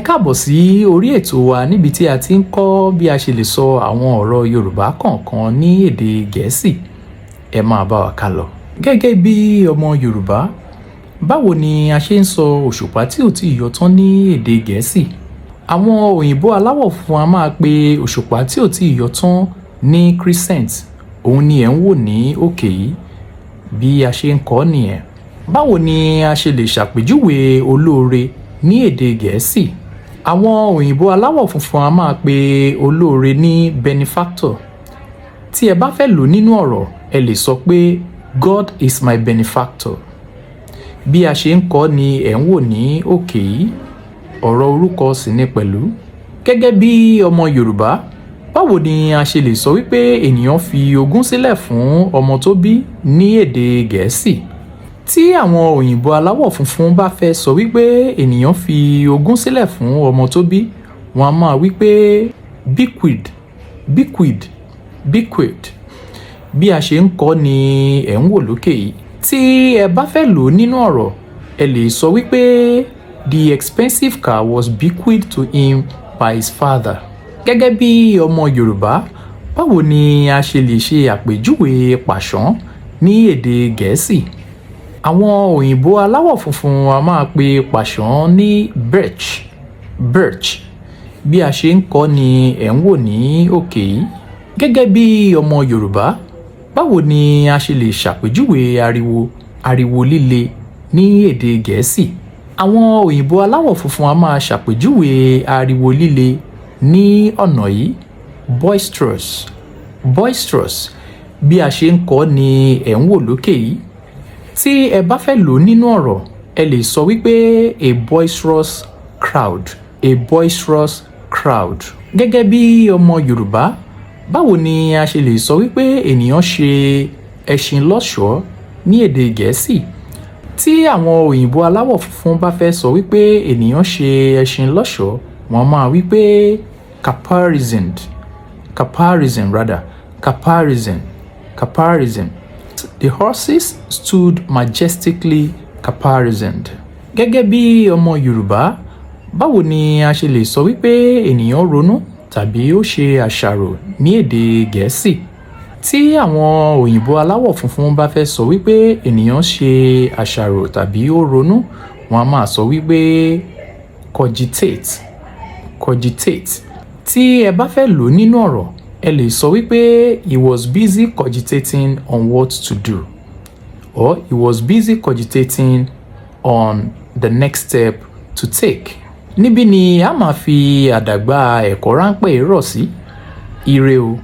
káàbọ̀ sí orí ètò wa níbi tí a ti ń kọ́ bí a ṣe lè sọ àwọn ọ̀rọ̀ Yorùbá kọ̀ọ̀kan ní èdè Gẹ̀ẹ́sì. Ẹ máa bá wa ká lọ. Gẹ́gẹ́ bí ọmọ Yorùbá, báwo ni a ṣe ń sọ òṣùpá tí ò tí ì yọ tán ní èdè Gẹ̀ẹ́sì? Àwọn òyìnbó aláwọ̀ funfun a máa pe òṣùpá tí ò tí ì yọ tán ní crescent. Òun ni ẹ̀ ń wò ní òkè yìí. Bí a ṣe ń kọ́ nìyẹn. Báwo ni a ṣe lè ṣàpèjúwe olóore ní èdè Gẹ̀ẹ́sì? Àwọn òyìnbó aláwọ̀ funfun a máa pe olóore ní benefactor. Tí ẹ bá fẹ́ lò nínú ọ̀rọ̀, ẹ lè sọ pé God is my benefactor. Bí a ṣe ń kọ́ ni ẹ̀ ń wò ní òkè yìí. Ọ̀rọ̀ orúkọ sì ni pẹ̀lú. Gẹ́gẹ́ bí ọmọ Yorùbá, báwo ni a ṣe lè sọ wípé ènìyàn fi ogún sílẹ̀ fún ọmọ tó bí ní èdè Gẹ̀ẹ́sì? Tí àwọn òyìnbó aláwọ̀ funfun bá fẹ́ sọ wípé ènìyàn fi ogún sílẹ̀ fún ọmọ tó bí, wọ́n á máa wípé bequeath, bequeath, bequeath. Bí a ṣe ń kọ́ ni ẹ̀ ń wò lókè yìí. Tí ẹ bá fẹ́ lò nínú ọ̀rọ̀, ẹ lè sọ wípé the expensive car was bequeathed to him by his father. Gẹ́gẹ́ bí ọmọ Yorùbá, báwo ni a ṣe lè ṣe àpèjúwe pàṣán ní èdè Gẹ̀ẹ́sì? Àwọn òyìnbó aláwọ̀ funfun a máa pe pàṣán ní birch, birch. Bí a ṣe ń kọ́ ni ẹ̀ ń wò ní òkè yìí. Gẹ́gẹ́ bí ọmọ Yorùbá, báwo ni a ṣe lè ṣàpèjúwe ariwo, ariwo líle ní èdè Gẹ̀ẹ́sì? Àwọn òyìnbó aláwọ̀ funfun a máa ṣàpèjúwe ariwo líle ní ọ̀nà yìí. Boisterous, boisterous. Bí a ṣe ń kọ́ ni ẹ̀ ń wò lókè yìí. Tí ẹ bá fẹ́ lò nínú ọ̀rọ̀, ẹ lè sọ wípé a boisterous crowd, a boisterous crowd. Gẹ́gẹ́ bí ọmọ Yorùbá, báwo ni a ṣe lè sọ wípé ènìyàn ṣe ẹṣin lọ́ṣọ̀ọ́ ní èdè Gẹ̀ẹ́sì? Tí àwọn òyìnbó aláwọ̀ funfun bá fẹ́ sọ wípé ènìyàn ṣe ẹṣin lọ́ṣọ̀ọ́, wọ́n máa wípé caparisoned, caparisoned rather, caparisoned, caparisoned. The horses stood majestically caparisoned. Gẹ́gẹ́ bí ọmọ Yorùbá, báwo ni a ṣe lè sọ wípé ènìyàn ronú tàbí ó ṣe àṣàrò ní èdè Gẹ̀ẹ́sì? Tí àwọn òyìnbó aláwọ̀ funfun bá fẹ́ sọ wípé ènìyàn ṣe àṣàrò tàbí ó ronú, wọ́n á máa sọ wípé cogitate, cogitate. Tí ẹ bá fẹ́ lò nínú ọ̀rọ̀, ẹ lè sọ wípé he was busy cogitating on what to do, or he was busy cogitating on the next step to take. Níbí ni a máa fi àdàgbà ẹ̀kọ́ ráńpẹ́ rọ̀ sí. Ire o.